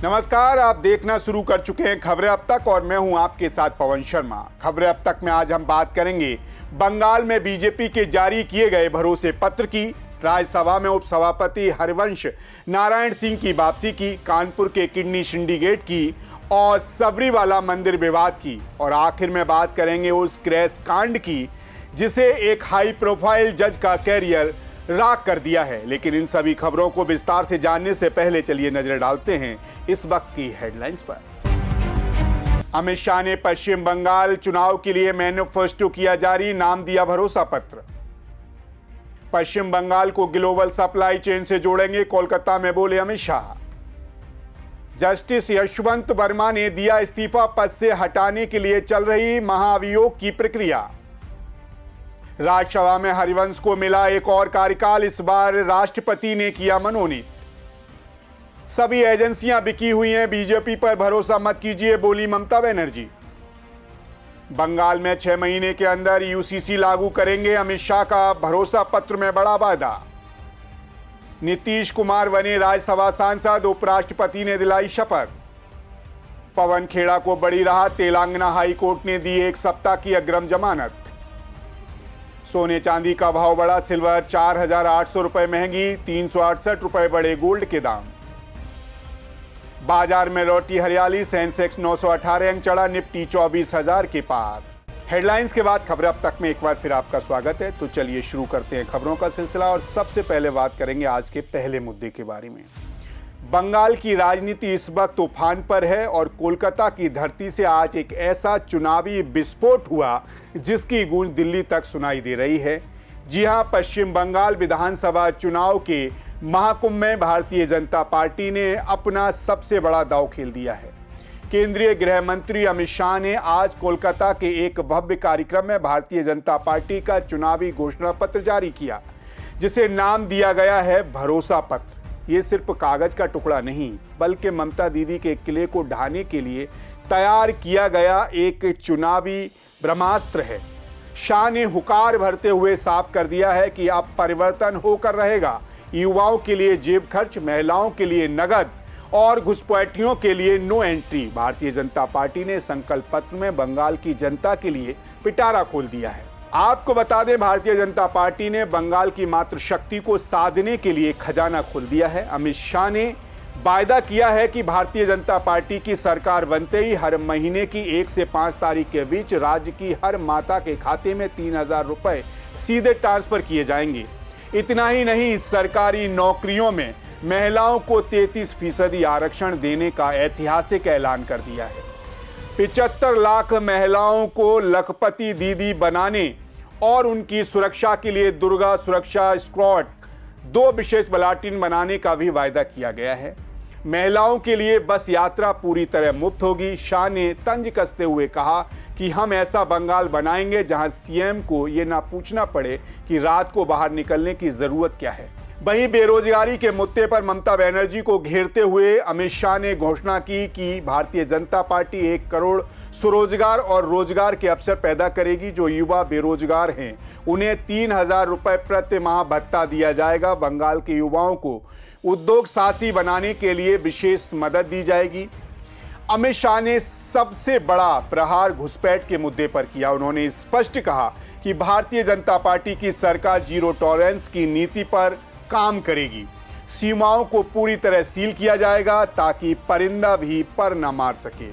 नमस्कार, आप देखना शुरू कर चुके हैं खबरें अब तक और मैं हूं आपके साथ पवन शर्मा। खबरें अब तक में आज हम बात करेंगे बंगाल में बीजेपी के जारी किए गए भरोसे पत्र की, राज्यसभा में उपसभापति हरिवंश नारायण सिंह की वापसी की, कानपुर के किडनी सिंडिकेट की और सबरीवाला मंदिर विवाद की और आखिर में बात करेंगे उस क्रैश कांड की जिसे एक हाई प्रोफाइल जज का कैरियर राख कर दिया है। लेकिन इन सभी खबरों को विस्तार से जानने से पहले चलिए नजर डालते हैं इस वक्त की हेडलाइंस पर। अमित शाह ने पश्चिम बंगाल चुनाव के लिए मैनिफेस्टो किया जारी, नाम दिया भरोसा पत्र। पश्चिम बंगाल को ग्लोबल सप्लाई चेन से जोड़ेंगे, कोलकाता में बोले अमित शाह। जस्टिस यशवंत वर्मा ने दिया इस्तीफा, पद से हटाने के लिए चल रही महाभियोग की प्रक्रिया। राज्यसभा में हरिवंश को मिला एक और कार्यकाल, इस बार राष्ट्रपति ने किया मनोनीत। सभी एजेंसियां बिकी हुई हैं, बीजेपी पर भरोसा मत कीजिए, बोली ममता बनर्जी। बंगाल में 6 महीने के अंदर यूसीसी लागू करेंगे, अमित शाह का भरोसा पत्र में बड़ा वादा। नीतीश कुमार बने राज्यसभा सांसद, उपराष्ट्रपति ने दिलाई शपथ। पवन खेड़ा को बड़ी राहत, तेलंगाना हाई कोर्ट ने दी 1 सप्ताह की अग्रिम जमानत। सोने चांदी का भाव बढ़ा, सिल्वर 4,800 रुपए महंगी, 368 रुपए बढ़े गोल्ड के दाम। बाजार में लौटी हरियाली, सेंसेक्स 918 अंक चढ़ा, निफ्टी 24,000 के पार। हेडलाइंस के बाद खबरें अब तक में एक बार फिर आपका स्वागत है। तो चलिए शुरू करते हैं खबरों का सिलसिला और सबसे पहले बात करेंगे आज के पहले मुद्दे के बारे में। बंगाल की राजनीति इस वक्त तूफान पर है और कोलकाता की धरती से आज एक ऐसा चुनावी विस्फोट हुआ जिसकी गूंज दिल्ली तक सुनाई दे रही है। जी हां, पश्चिम बंगाल विधानसभा चुनाव के महाकुंभ में भारतीय जनता पार्टी ने अपना सबसे बड़ा दांव खेल दिया है। केंद्रीय गृह मंत्री अमित शाह ने आज कोलकाता के एक भव्य कार्यक्रम में भारतीय जनता पार्टी का चुनावी घोषणा पत्र जारी किया, जिसे नाम दिया गया है भरोसा पत्र। ये सिर्फ कागज का टुकड़ा नहीं बल्कि ममता दीदी के किले को ढाने के लिए तैयार किया गया एक चुनावी ब्रह्मास्त्र है। शाह ने हुकार भरते हुए साफ कर दिया है कि अब परिवर्तन होकर रहेगा। युवाओं के लिए जेब खर्च, महिलाओं के लिए नगद और घुसपैठियों के लिए no entry. Bharatiya Janata party ने संकल्प पत्र में बंगाल की जनता के लिए पिटारा खोल दिया है। आपको बता दें, भारतीय जनता पार्टी ने बंगाल की मातृशक्ति को साधने के लिए खजाना खोल दिया है। अमित शाह ने वायदा किया है कि भारतीय जनता पार्टी की सरकार बनते ही हर महीने की 1 से 5 तारीख के बीच राज्य की हर माता के खाते में 3,000 रुपए सीधे ट्रांसफर किए जाएंगे। इतना ही नहीं, सरकारी नौकरियों में महिलाओं को 33% आरक्षण देने का ऐतिहासिक ऐलान कर दिया है। 75 लाख महिलाओं को लखपति दीदी बनाने और उनकी सुरक्षा के लिए दुर्गा सुरक्षा स्क्वाड 2 विशेष प्लाटून बनाने का भी वायदा किया गया है। महिलाओं के लिए बस यात्रा पूरी तरह मुफ्त होगी। शाह ने तंज कसते हुए कहा कि हम ऐसा बंगाल बनाएंगे जहां सीएम को यह ना पूछना पड़े कि रात को बाहर निकलने की जरूरत क्या है। वहीं बेरोजगारी के मुद्दे पर ममता बनर्जी को घेरते हुए अमित शाह ने घोषणा की कि भारतीय जनता पार्टी 1 करोड़ स्वरोजगार और रोजगार के अवसर पैदा करेगी। जो युवा बेरोजगार हैं उन्हें 3,000 रुपए प्रति माह भत्ता दिया जाएगा। बंगाल के युवाओं को उद्योग साहसी बनाने के लिए विशेष मदद दी जाएगी। अमित शाह ने सबसे बड़ा प्रहार घुसपैठ के मुद्दे पर किया। उन्होंने स्पष्ट कहा कि भारतीय जनता पार्टी की सरकार जीरो टॉलरेंस की नीति पर काम करेगी। सीमाओं को पूरी तरह सील किया जाएगा ताकि परिंदा भी पर न मार सके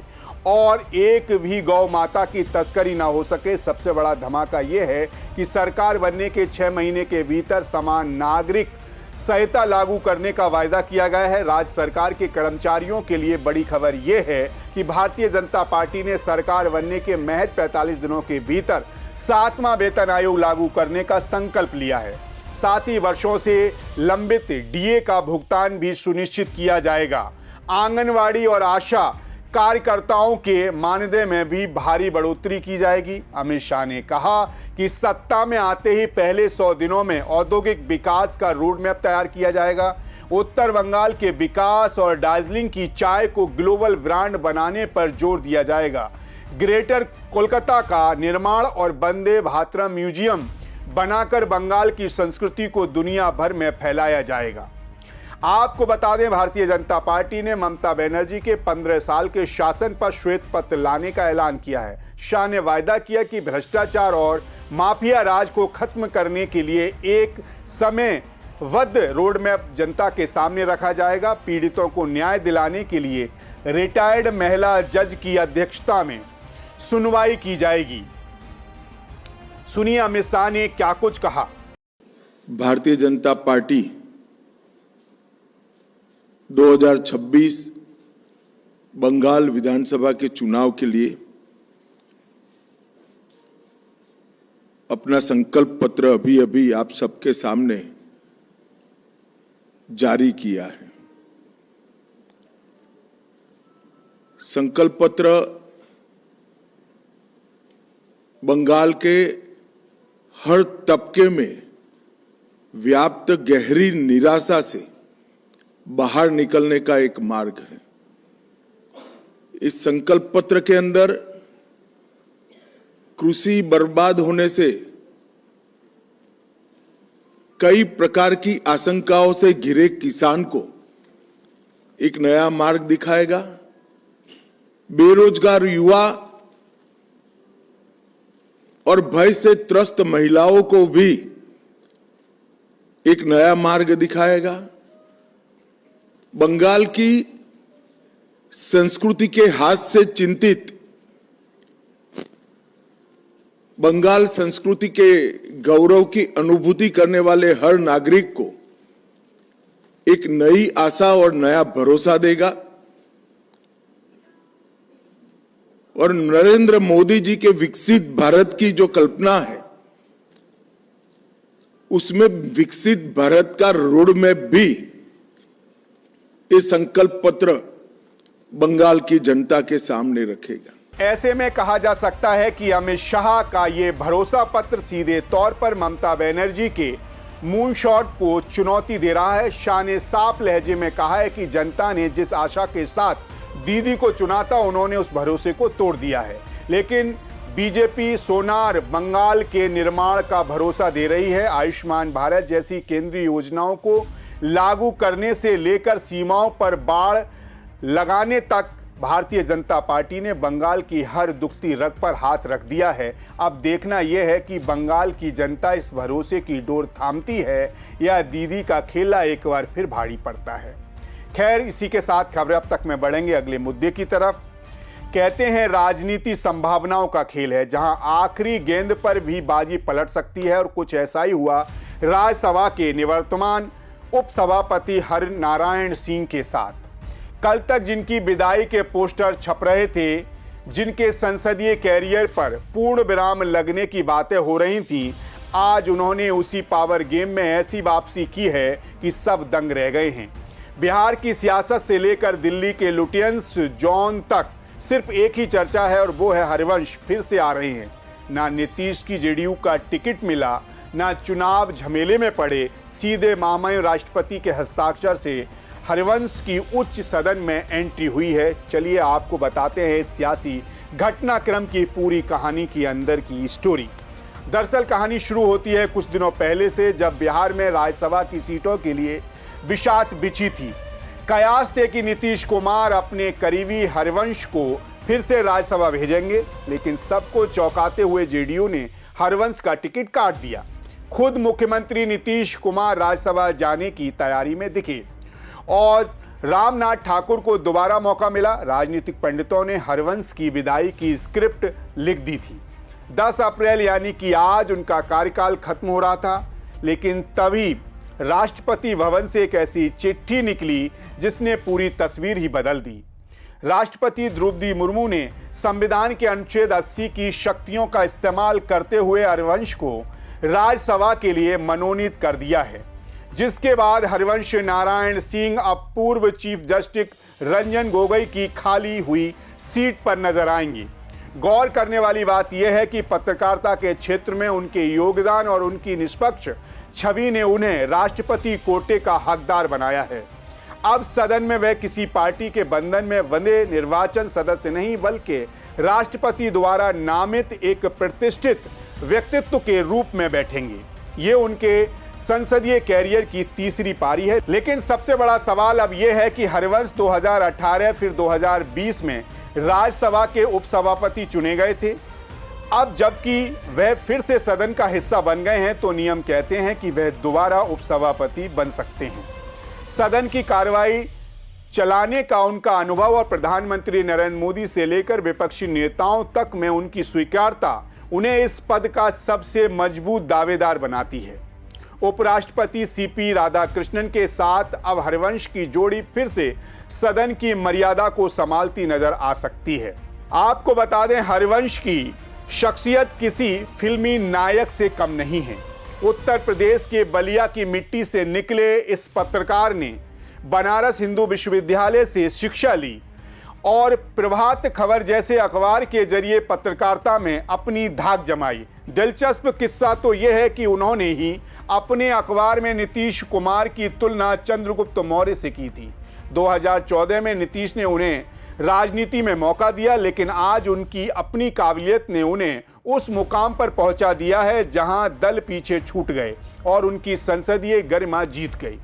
और एक भी गौ माता की तस्करी ना हो सके। सबसे बड़ा धमाका यह है कि सरकार बनने के 6 महीने के भीतर समान नागरिक संहिता लागू करने का वायदा किया गया है। राज्य सरकार के कर्मचारियों के लिए बड़ी खबर यह है कि भारतीय जनता पार्टी ने सरकार बनने के महज 45 दिनों के भीतर 7वां वेतन आयोग लागू करने का संकल्प लिया है। साथ ही वर्षों से लंबित डीए का भुगतान भी सुनिश्चित किया जाएगा। आंगनवाड़ी और आशा कार्यकर्ताओं के मानदेय में भी भारी बढ़ोतरी की जाएगी। अमित शाह ने कहा कि सत्ता में आते ही पहले 100 दिनों में औद्योगिक विकास का रोड मैप तैयार किया जाएगा। उत्तर बंगाल के विकास और दार्जिलिंग की चाय को ग्लोबल ब्रांड बनाने पर जोर दिया जाएगा। ग्रेटर कोलकाता का निर्माण और वंदे भारत म्यूजियम बनाकर बंगाल की संस्कृति को दुनिया भर में फैलाया जाएगा। आपको बता दें, भारतीय जनता पार्टी ने ममता बनर्जी के 15 साल के शासन पर श्वेत पत्र लाने का ऐलान किया है। शाह ने वायदा किया कि भ्रष्टाचार और माफिया राज को खत्म करने के लिए एक समयबद्ध रोडमैप जनता के सामने रखा जाएगा। पीड़ितों को न्याय दिलाने के लिए रिटायर्ड महिला जज की अध्यक्षता में सुनवाई की जाएगी। सुनिए अमित शाह ने क्या कुछ कहा। भारतीय जनता पार्टी 2026 बंगाल विधानसभा के चुनाव के लिए अपना संकल्प पत्र अभी आप सबके सामने जारी किया है। संकल्प पत्र बंगाल के हर तबके में व्याप्त गहरी निराशा से बाहर निकलने का एक मार्ग है। इस संकल्प पत्र के अंदर कृषि बर्बाद होने से कई प्रकार की आशंकाओं से घिरे किसान को एक नया मार्ग दिखाएगा। बेरोजगार युवा और भय से त्रस्त महिलाओं को भी एक नया मार्ग दिखाएगा। बंगाल की संस्कृति के हाथ से चिंतित, बंगाल संस्कृति के गौरव की अनुभूति करने वाले हर नागरिक को एक नई आशा और नया भरोसा देगा। और नरेंद्र मोदी जी के विकसित भारत की जो कल्पना है, उसमें विकसित भारत का रोड मैप भी ये संकल्प पत्र बंगाल की जनता के सामने रखेगा। ऐसे में कहा जा सकता है कि अमित शाह का ये भरोसा पत्र सीधे तौर पर ममता बनर्जी के मूनशॉट को चुनौती दे रहा है। शाह ने साफ लहजे में कहा है कि जनता ने जिस आशा के साथ दीदी को चुना था, उन्होंने उस भरोसे को तोड़ दिया है। लेकिन बीजेपी सोनार बंगाल के निर्माण का भरोसा दे रही है। आयुष्मान भारत जैसी केंद्रीय योजनाओं को लागू करने से लेकर सीमाओं पर बाड़ लगाने तक भारतीय जनता पार्टी ने बंगाल की हर दुखती रग पर हाथ रख दिया है। अब देखना यह है कि बंगाल की जनता इस भरोसे की डोर थामती है या दीदी का खेला एक बार फिर भारी पड़ता है। खैर, इसी के साथ खबरें अब तक में बढ़ेंगे अगले मुद्दे की तरफ। कहते हैं राजनीति संभावनाओं का खेल है, जहां आखिरी गेंद पर भी बाजी पलट सकती है, और कुछ ऐसा ही हुआ राज्यसभा के निवर्तमान उपसभापति हरनारायण सिंह के साथ। कल तक जिनकी विदाई के पोस्टर छप रहे थे, जिनके संसदीय कैरियर पर पूर्ण विराम लगने की बातें हो रही थी, आज उन्होंने उसी पावर गेम में ऐसी वापसी की है कि सब दंग रह गए हैं। बिहार की सियासत से लेकर दिल्ली के लुटियंस जोन तक सिर्फ एक ही चर्चा है, और वो है हरिवंश फिर से आ रहे हैं। ना नीतीश की जेडीयू का टिकट मिला, ना चुनाव झमेले में पड़े, सीधे महामहिम राष्ट्रपति के हस्ताक्षर से हरिवंश की उच्च सदन में एंट्री हुई है। चलिए आपको बताते हैं सियासी घटनाक्रम की पूरी कहानी की अंदर की स्टोरी। दरअसल कहानी शुरू होती है कुछ दिनों पहले से, जब बिहार में राज्यसभा की सीटों के लिए बिसात बिछी थी। कयास थे कि नीतीश कुमार अपने करीबी हरिवंश को फिर से राज्यसभा भेजेंगे, लेकिन सबको चौंकाते हुए जेडीयू ने हरिवंश का टिकट काट दिया। खुद मुख्यमंत्री नीतीश कुमार राज्यसभा जाने की तैयारी में दिखे और रामनाथ ठाकुर को दोबारा मौका मिला। राजनीतिक पंडितों ने हरिवंश की विदाई की स्क्रिप्ट लिख दी थी। 10 अप्रैल यानी कि आज उनका कार्यकाल खत्म हो रहा था, लेकिन तभी राष्ट्रपति भवन से एक ऐसी चिट्ठी निकली जिसने पूरी तस्वीर ही बदल दी। राष्ट्रपति द्रौपदी मुर्मू ने संविधान के अनुच्छेद 80 की शक्तियों का इस्तेमाल करते हुए हरिवंश को राज्यसभा के लिए मनोनीत कर दिया है, जिसके बाद हरिवंश नारायण सिंह अब पूर्व चीफ जस्टिस रंजन गोगोई की खाली हुई सीट पर नजर आएंगी। गौर करने वाली बात यह है कि पत्रकारिता के क्षेत्र में उनके योगदान और उनकी निष्पक्ष छवि ने उन्हें राष्ट्रपति कोटे का हकदार बनाया है। अब सदन में वे किसी पार्टी के बंधन में बंधे निर्वाचन सदस्य नहीं, बल्कि राष्ट्रपति द्वारा नामित एक प्रतिष्ठित व्यक्तित्व के रूप में बैठेंगे। ये उनके संसदीय कैरियर की तीसरी पारी है। लेकिन सबसे बड़ा सवाल अब यह है कि हरिवंश 2018 फिर 2020 में राज्यसभा के उपसभापति चुने गए थे। अब जबकि वह फिर से सदन का हिस्सा बन गए हैं तो नियम कहते हैं कि वह दोबारा उपसभापति बन सकते हैं। सदन की कार्रवाई चलाने का उनका अनुभव और प्रधानमंत्री नरेंद्र मोदी से लेकर विपक्षी नेताओं तक में उनकी स्वीकार्यता उन्हें इस पद का सबसे मजबूत दावेदार बनाती है। उपराष्ट्रपति सीपी राधाकृष्णन के साथ अब हरिवंश की जोड़ी फिर से सदन की मर्यादा को संभालती नजर आ सकती है। आपको बता दें, हरिवंश की शख्सियत किसी फिल्मी नायक से कम नहीं है। उत्तर प्रदेश के बलिया की मिट्टी से निकले इस पत्रकार ने बनारस हिंदू विश्वविद्यालय से शिक्षा ली और प्रभात खबर जैसे अखबार के जरिए पत्रकारिता में अपनी धाक जमाई। दिलचस्प किस्सा तो यह है कि उन्होंने ही अपने अखबार में नीतीश कुमार की तुलना चंद्रगुप्त मौर्य से की थी। 2014 में नीतीश ने उन्हें राजनीति में मौका दिया, लेकिन आज उनकी अपनी काबिलियत ने उन्हें उस मुकाम पर पहुंचा दिया है जहां दल पीछे छूट गए और उनकी संसदीय गरिमा जीत गई।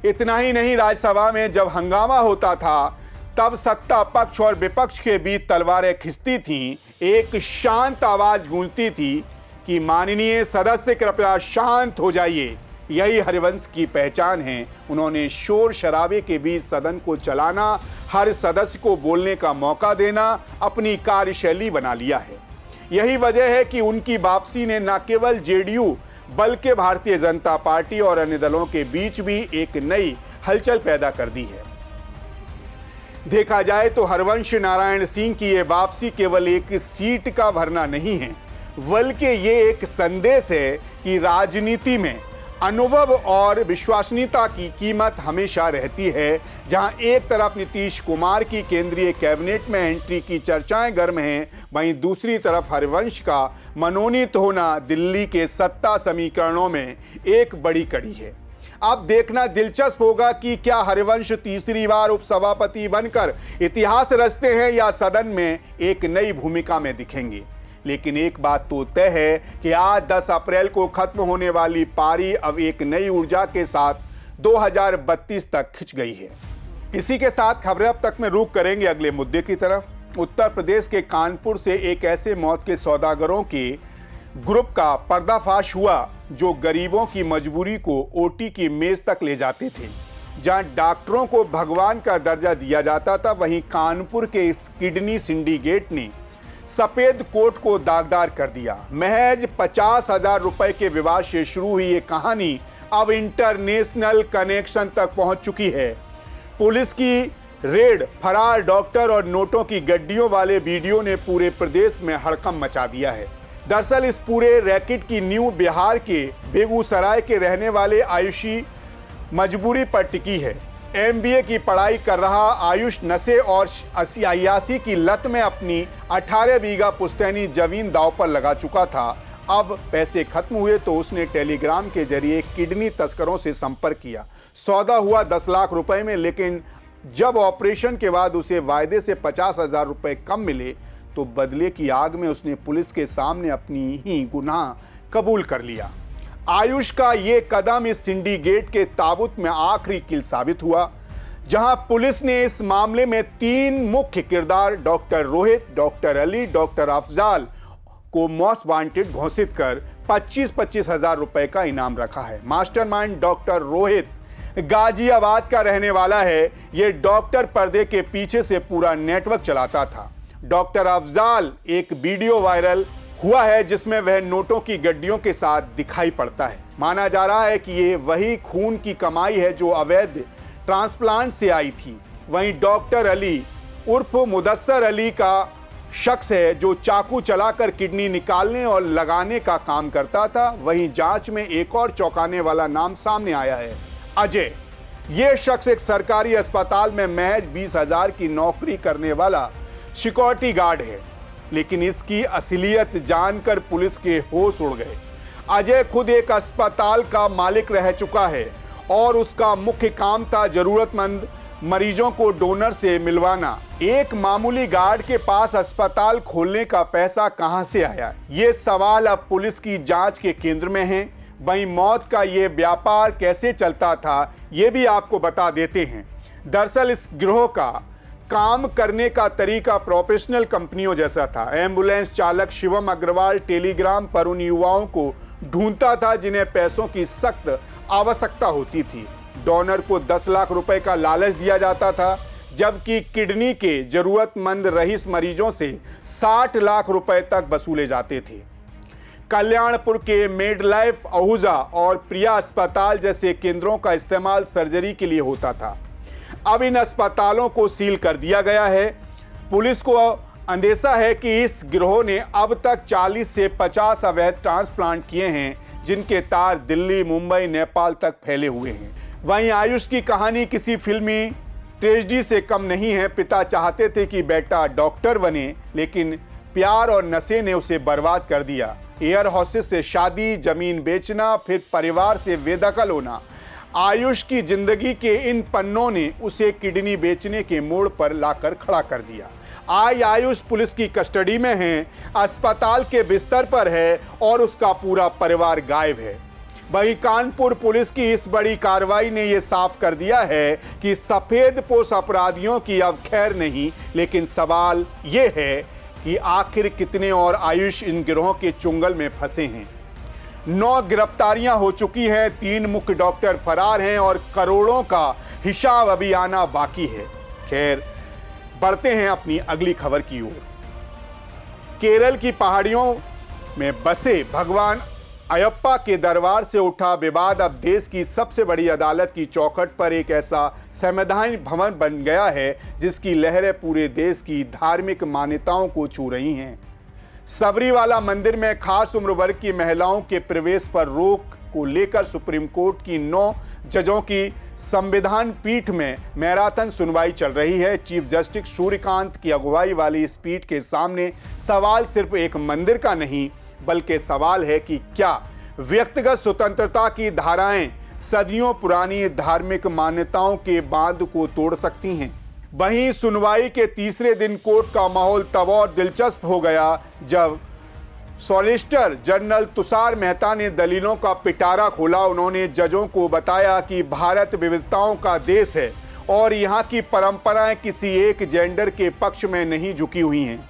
इतना ही नहीं, राज्यसभा में जब हंगामा होता था तब सत्ता पक्ष और विपक्ष के बीच तलवारें खिंचती थीं। एक शांत आवाज गूंजती थी कि माननीय सदस्य कृपया शांत हो जाइए। यही हरिवंश की पहचान है। उन्होंने शोर शराबे के बीच सदन को चलाना, हर सदस्य को बोलने का मौका देना अपनी कार्यशैली बना लिया है। यही वजह है कि उनकी वापसी ने न केवल जेडीयू बल्कि भारतीय जनता पार्टी और अन्य दलों के बीच भी एक नई हलचल पैदा कर दी है। देखा जाए तो हरिवंश नारायण सिंह की ये वापसी केवल एक सीट का भरना नहीं है, बल्कि ये एक संदेश है कि राजनीति में अनुभव और विश्वसनीयता की कीमत हमेशा रहती है। जहां एक तरफ नीतीश कुमार की केंद्रीय कैबिनेट में एंट्री की चर्चाएं गर्म हैं, वहीं दूसरी तरफ हरिवंश का मनोनीत होना दिल्ली के सत्ता समीकरणों में एक बड़ी कड़ी है। अब देखना दिलचस्प होगा कि क्या हरिवंश तीसरी बार उपसभापति बनकर इतिहास रचते हैं या सदन में एक नई भूमिका में दिखेंगे। लेकिन एक बात तो तय है कि आज 10 अप्रैल को खत्म होने वाली पारी अब एक नई ऊर्जा के साथ 2032 तक खिंच गई है। इसी के साथ खबरें अब तक में रुख करेंगे अगले मुद्दे की तरफ। उत्तर प्रदेश के कानपुर से एक ऐसे मौत के सौदागरों के ग्रुप का पर्दाफाश हुआ जो गरीबों की मजबूरी को ओटी की मेज तक ले जाते थे। जहां डॉक्टरों को भगवान का दर्जा दिया जाता था, वहीं कानपुर के इस किडनी सिंडिकेट ने सफेद कोट को दागदार कर दिया। महज 50,000 रुपए के विवाद से शुरू हुई ये कहानी अब इंटरनेशनल कनेक्शन तक पहुंच चुकी है। पुलिस की रेड, फरार डॉक्टर और नोटों की गड्डियों वाले वीडियो ने पूरे प्रदेश में हड़कंप मचा दिया है। दरअसल इस पूरे रैकेट की नींव बिहार के बेगूसराय के रहने वाले आयुषी मजबूरी पर टिकी है। MBA की पढ़ाई कर रहा आयुष नशे और 80 की लत में अपनी 18 बीघा पुश्तैनी जमीन दांव पर लगा चुका था। अब पैसे खत्म हुए तो उसने टेलीग्राम के जरिए किडनी तस्करों से संपर्क किया। सौदा हुआ 10 लाख रुपए में, लेकिन जब ऑपरेशन के बाद उसे वायदे से 50,000 रुपए कम मिले तो बदले की आग में उसने पुलिस के सामने अपनी ही गुनाह कबूल कर लिया। आयुष का ये कदम इस सिंडिकेट के ताबूत में आखिरी कील साबित हुआ, जहां पुलिस ने इस मामले में 3 मुख्य किरदार doctor Rohit, doctor Ali, doctor Afzal को मोस्ट वांटेड घोषित कर 25-25 हजार रुपए का इनाम रखा है। मास्टरमाइंड डॉक्टर रोहित गाजियाबाद का रहने वाला है। ये डॉक्टर पर्दे के पीछे से पूरा नेटवर्क चलाता था। डॉक्टर अफजाल एक वीडियो वायरल हुआ है जिसमें वह नोटों की गड्डियों के साथ दिखाई पड़ता है। माना जा रहा है कि ये वही खून की कमाई है जो अवैध ट्रांसप्लांट से आई थी। वहीं डॉक्टर अली उर्फ मुदस्सर अली का शख्स है जो चाकू चलाकर किडनी निकालने और लगाने का काम करता था। वहीं जांच में एक और चौंकाने वाला नाम सामने आया है, अजय। ये शख्स एक सरकारी अस्पताल में महज 20,000 की नौकरी करने वाला सिक्योरिटी गार्ड है, लेकिन इसकी असलियत जानकर पुलिस के होश उड़ गए। अजय खुद एक अस्पताल का मालिक रह चुका है और उसका मुख्य काम था जरूरतमंद मरीजों को डोनर से मिलवाना। एक मामूली गार्ड के पास अस्पताल खोलने का पैसा कहां से आया, ये सवाल अब पुलिस की जांच के केंद्र में है। वहीं मौत का ये व्यापार कैसे चलता था ये भी आपको बता देते हैं। दरअसल इस गिरोह का काम करने का तरीका प्रोफेशनल कंपनियों जैसा था। एम्बुलेंस चालक शिवम अग्रवाल टेलीग्राम पर उन युवाओं को ढूंढता था जिन्हें पैसों की सख्त आवश्यकता होती थी। डोनर को 10 लाख रुपए का लालच दिया जाता था, जबकि किडनी के जरूरतमंद रईस मरीजों से 60 लाख रुपए तक वसूले जाते थे। कल्याणपुर के मेडलाइफ आहूजा और प्रिया अस्पताल जैसे केंद्रों का इस्तेमाल सर्जरी के लिए होता था। अब इन अस्पतालों को सील कर दिया गया है। पुलिस को अंदेशा है कि इस गिरोह ने अब तक 40 से 50 अवैध ट्रांसप्लांट किए हैं, जिनके तार दिल्ली, मुंबई, नेपाल तक फैले हुए हैं। वहीं आयुष की कहानी किसी फिल्मी ट्रेजेडी से कम नहीं है। पिता चाहते थे कि बेटा डॉक्टर बने, लेकिन प्यार और नशे ने उसे बर्बाद कर दिया। एयर हॉस्टेस से शादी, जमीन बेचना, फिर परिवार से बेदखल होना। आयुष की जिंदगी के इन पन्नों ने उसे किडनी बेचने के मोड़ पर लाकर खड़ा कर दिया। आज आयुष पुलिस की कस्टडी में है, अस्पताल के बिस्तर पर है और उसका पूरा परिवार गायब है। वहीं कानपुर पुलिस की इस बड़ी कार्रवाई ने यह साफ कर दिया है कि सफेद पोश अपराधियों की अब खैर नहीं, लेकिन सवाल यह है कि आखिर कितने और आयुष इन गिरोह के चुंगल में फंसे हैं। 9 गिरफ्तारियां हो चुकी हैं, 3 मुख्य डॉक्टर फरार हैं और करोड़ों का हिसाब अभी आना बाकी है। खैर, बढ़ते हैं अपनी अगली खबर की ओर। केरल की पहाड़ियों में बसे भगवान अयप्पा के दरबार से उठा विवाद अब देश की सबसे बड़ी अदालत की चौखट पर एक ऐसा संवैधानिक भवन बन गया है जिसकी लहरें पूरे देश की धार्मिक मान्यताओं को छू रही हैं। सबरीवाला मंदिर में खास उम्र वर्ग की महिलाओं के प्रवेश पर रोक को लेकर सुप्रीम कोर्ट की 9 जजों की संविधान पीठ में मैराथन सुनवाई चल रही है। चीफ जस्टिस सूर्यकांत की अगुवाई वाली इस पीठ के सामने सवाल सिर्फ एक मंदिर का नहीं, बल्कि सवाल है कि क्या व्यक्तिगत स्वतंत्रता की धाराएं सदियों पुरानी धार्मिक मान्यताओं के बांध को तोड़ सकती हैं। वहीं सुनवाई के तीसरे दिन कोर्ट का माहौल तब और दिलचस्प हो गया जब सॉलिसिटर जनरल तुषार मेहता ने दलीलों का पिटारा खोला। उन्होंने जजों को बताया कि भारत विविधताओं का देश है और यहाँ की परंपराएं किसी एक जेंडर के पक्ष में नहीं झुकी हुई हैं।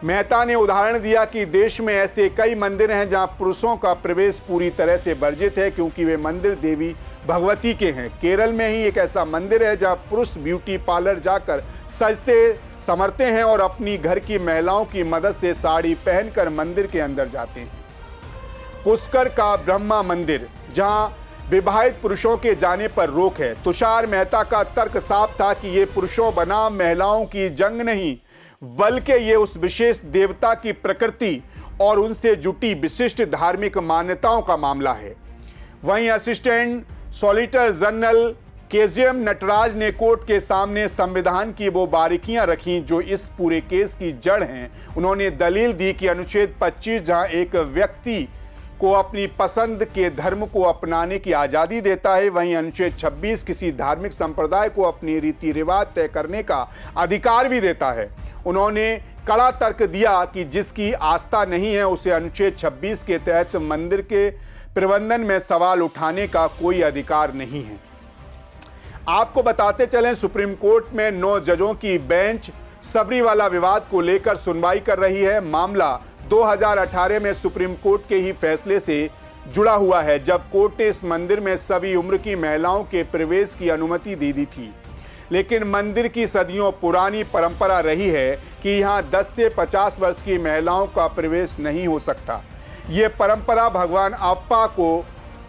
मेहता ने उदाहरण दिया कि देश में ऐसे कई मंदिर हैं जहां पुरुषों का प्रवेश पूरी तरह से वर्जित है, क्योंकि वे मंदिर देवी भगवती के हैं। केरल में ही एक ऐसा मंदिर है जहां पुरुष ब्यूटी पार्लर जाकर सजते संवरते हैं और अपनी घर की महिलाओं की मदद से साड़ी पहनकर मंदिर के अंदर जाते हैं। पुष्कर का ब्रह्मा मंदिर, जहां विवाहित पुरुषों के जाने पर रोक है। तुषार मेहता का तर्क साफ था कि ये पुरुषों बनाम महिलाओं की जंग नहीं, बल्कि ये उस विशेष देवता की प्रकृति और उनसे जुटी विशिष्ट धार्मिक मान्यताओं का मामला है। वहीं assistant solicitor general KGM Nataraj ने कोर्ट के सामने संविधान की वो बारीकियां रखी जो इस पूरे केस की जड़ हैं। उन्होंने दलील दी कि अनुच्छेद 25 जहां एक व्यक्ति को अपनी पसंद के धर्म को अपनाने की आज़ादी देता है, वहीं अनुच्छेद 26 किसी धार्मिक संप्रदाय को अपनी रीति रिवाज तय करने का अधिकार भी देता है। उन्होंने कड़ा तर्क दिया कि जिसकी आस्था नहीं है उसे अनुच्छेद 26 के तहत मंदिर के प्रबंधन में सवाल उठाने का कोई अधिकार नहीं है। आपको बताते चलें, सुप्रीम कोर्ट में 9 जजों की बेंच सबरीवाला विवाद को लेकर सुनवाई कर रही है। मामला 2018 में सुप्रीम कोर्ट के ही फैसले से जुड़ा हुआ है, जब कोर्ट ने इस मंदिर में सभी उम्र की महिलाओं के प्रवेश की अनुमति दे दी थी। लेकिन मंदिर की सदियों पुरानी परंपरा रही है कि यहाँ 10 से 50 वर्ष की महिलाओं का प्रवेश नहीं हो सकता। ये परंपरा भगवान अप्पा को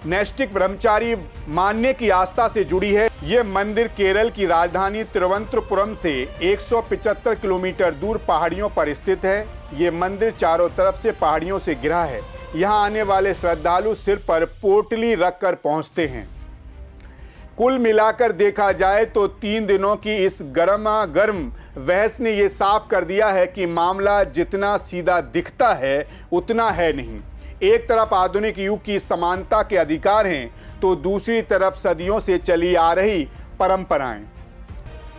नैष्ठिक ब्रह्मचारी मानने की आस्था से जुड़ी है। ये मंदिर केरल की राजधानी तिरुवनंतपुरम से 175 किलोमीटर दूर पहाड़ियों पर स्थित है। ये मंदिर चारों तरफ से पहाड़ियों से घिरा है। यहाँ आने वाले श्रद्धालु सिर पर पोटली रखकर पहुँचते हैं। कुल मिलाकर देखा जाए तो 3 दिनों की इस गर्मा गर्म बहस ने यह साफ कर दिया है कि मामला जितना सीधा दिखता है उतना है नहीं। एक तरफ आधुनिक युग की समानता के अधिकार हैं तो दूसरी तरफ सदियों से चली आ रही परंपराएं।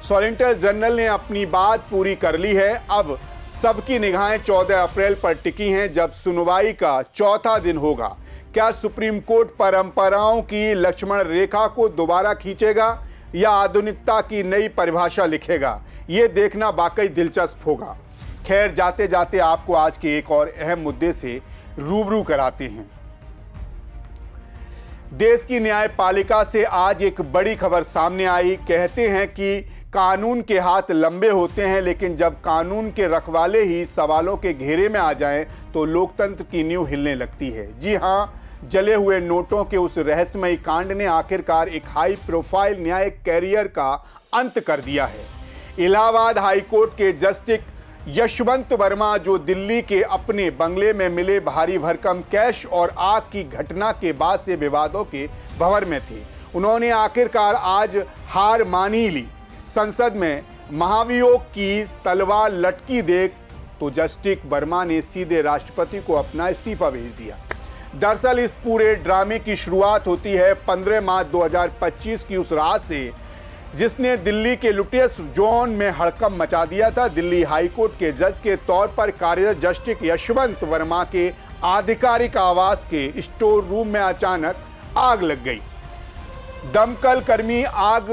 सॉलिसिटर जनरल ने अपनी बात पूरी कर ली है। अब सबकी निगाहें 14 अप्रैल पर टिकी हैं, जब सुनवाई का चौथा दिन होगा। क्या सुप्रीम कोर्ट परंपराओं की लक्ष्मण रेखा को दोबारा खींचेगा या आधुनिकता की नई परिभाषा लिखेगा? ये देखना वाकई दिलचस्प होगा। खैर, जाते जाते आपको आज के एक और अहम मुद्दे से रूबरू कराते हैं। देश की न्यायपालिका से आज एक बड़ी खबर सामने आई। कहते हैं कि कानून के हाथ लंबे होते हैं, लेकिन जब कानून के रखवाले ही सवालों के घेरे में आ जाएं, तो लोकतंत्र की नींव हिलने लगती है। जी हां, जले हुए नोटों के उस रहस्यमयी कांड ने आखिरकार एक हाई प्रोफाइल न्यायिक कैरियर का अंत कर दिया है। इलाहाबाद हाईकोर्ट के जस्टिस यशवंत वर्मा, जो दिल्ली के अपने बंगले में मिले भारी भरकम कैश और आग की घटना के बाद से विवादों के भंवर में थे, उन्होंने आखिरकार आज हार मानी ली। संसद में महाभियोग की तलवार लटकी देख तो जस्टिस वर्मा ने सीधे राष्ट्रपति को अपना इस्तीफा भेज दिया। दरअसल इस पूरे ड्रामे की शुरुआत होती है 15 मार्च 2025 की उस रात से, जिसने दिल्ली के लुटियस जोन में हड़कंप मचा दिया था। दिल्ली हाईकोर्ट के जज के तौर पर कार्यरत जस्टिस यशवंत वर्मा के आधिकारिक आवास के स्टोर रूम में अचानक आग लग गई। दमकल कर्मी आग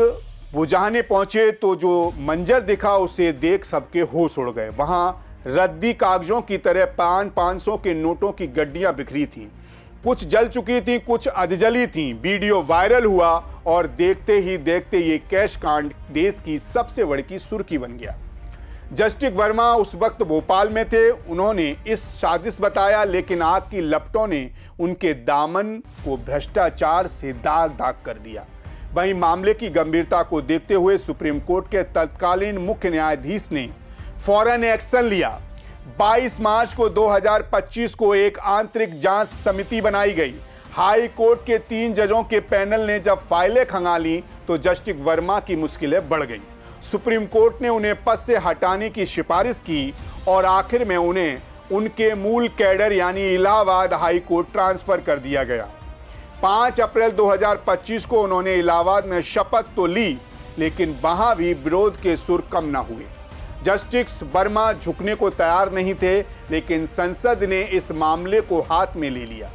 बुझाने पहुंचे तो जो मंजर दिखा उसे देख सबके होश उड़ गए। वहां रद्दी कागजों की तरह 500 के नोटों की गड्डियां बिखरी थीं। कुछ जल चुकी थीं, कुछ अधजली थीं। वीडियो वायरल हुआ और देखते ही देखते ये कैश कांड देश की सबसे बड़ी सुर्खी बन गया। जस्टिस वर्मा उस वक्त भोपाल में थे। उन्होंने इस साजिश बताया, लेकिन आग की लपटों ने उनके दामन को भ्रष्टाचार से दाग दाग कर दिया। वहीं मामले की गंभीरता को देखते हुए सुप्रीम कोर्ट के तत्कालीन मुख्य न्यायाधीश ने फौरन एक्शन लिया। 22 मार्च को 2025 को एक आंतरिक जांच समिति बनाई गई। हाई कोर्ट के 3 जजों के पैनल ने जब फाइलें खंगाली तो जस्टिस वर्मा की मुश्किलें बढ़ गईं। सुप्रीम कोर्ट ने उन्हें पद से हटाने की सिफारिश की और आखिर में उन्हें उनके मूल कैडर यानी इलाहाबाद हाई कोर्ट ट्रांसफर कर दिया गया। 5 अप्रैल 2025 को उन्होंने इलाहाबाद में शपथ तो ली, लेकिन वहां भी विरोध के सुर कम न हुए। जस्टिस वर्मा झुकने को तैयार नहीं थे, लेकिन संसद ने इस मामले को हाथ में ले लिया।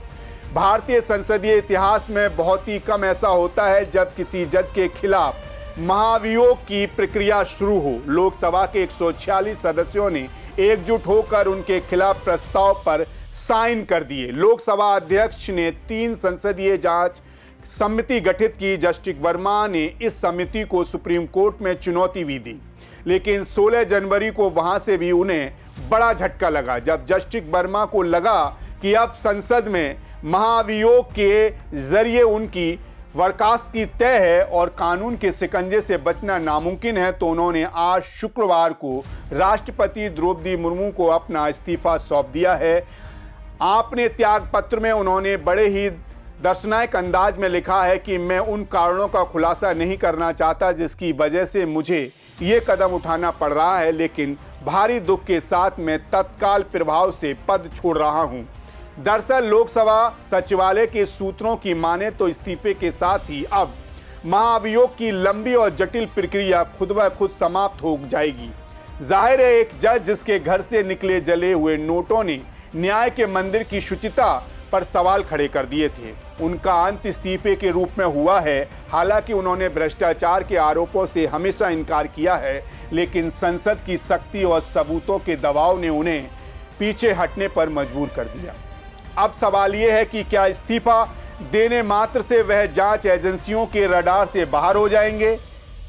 भारतीय संसदीय इतिहास में बहुत ही कम ऐसा होता है जब किसी जज के खिलाफ महाभियोग की प्रक्रिया शुरू हो। लोकसभा के 146 सदस्यों ने एकजुट होकर उनके खिलाफ प्रस्ताव पर साइन कर दिए। लोकसभा अध्यक्ष ने 3 संसदीय जांच समिति गठित की। जस्टिस वर्मा ने इस समिति को सुप्रीम कोर्ट में चुनौती भी दी, लेकिन 16 जनवरी को वहां से भी उन्हें बड़ा झटका लगा, जब जस्टिस वर्मा को लगा कि अब संसद में महाभियोग के जरिए उनकी बर्खास्तगी तय है और कानून के शिकंजे से बचना नामुमकिन है। तो उन्होंने आज शुक्रवार को राष्ट्रपति द्रौपदी मुर्मू को अपना इस्तीफा सौंप दिया है। आपने त्याग पत्र में उन्होंने बड़े ही दर्शनायक अंदाज में लिखा है कि मैं उन कारणों का खुलासा नहीं करना चाहता जिसकी वजह से मुझे ये कदम उठाना पड़ रहा है, लेकिन भारी दुख के साथ मैं तत्काल प्रभाव से पद छोड़ रहा हूं। दरअसल लोकसभा सचिवालय के सूत्रों की माने तो इस्तीफे के साथ ही अब महाभियोग की लंबी और जटिल प्रक्रिया खुद ब खुद समाप्त हो जाएगी। जाहिर है, एक जज जिसके घर से निकले जले हुए नोटों ने न्याय के मंदिर की शुचिता पर सवाल खड़े कर दिए थे, उनका अंत इस्तीफे के रूप में हुआ है। हालांकि उन्होंने भ्रष्टाचार के आरोपों से हमेशा इनकार किया है, लेकिन संसद की सख्ती और सबूतों के दबाव ने उन्हें पीछे हटने पर मजबूर कर दिया। अब सवाल यह है कि क्या इस्तीफा देने मात्र से वह जांच एजेंसियों के रडार से बाहर हो जाएंगे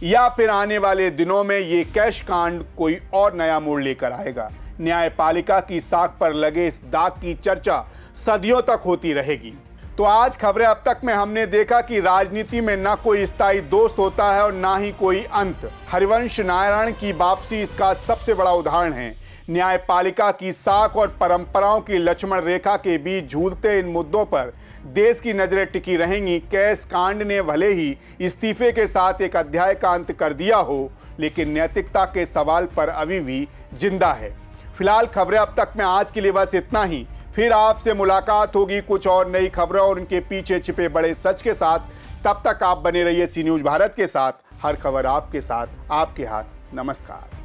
या फिर आने वाले दिनों में ये कैश कांड कोई और नया मोड़ लेकर आएगा। न्यायपालिका की साख पर लगे इस दाग की चर्चा सदियों तक होती रहेगी। तो आज खबरें अब तक में हमने देखा कि राजनीति में ना कोई स्थायी दोस्त होता है और ना ही कोई अंत। हरिवंश नारायण की वापसी इसका सबसे बड़ा उदाहरण है। न्यायपालिका की साख और परंपराओं की लक्ष्मण रेखा के बीच झूलते इन मुद्दों पर देश की नजरें टिकी रहेंगी। कैश कांड ने भले ही इस्तीफे के साथ एक अध्याय का अंत कर दिया हो, लेकिन नैतिकता के सवाल पर अभी भी जिंदा है। फिलहाल खबरें अब तक में आज के लिए बस इतना ही। फिर आपसे मुलाकात होगी कुछ और नई खबरों और उनके पीछे छिपे बड़े सच के साथ। तब तक आप बने रहिए सी न्यूज़ भारत के साथ। हर खबर आपके साथ, आपके हाथ। नमस्कार।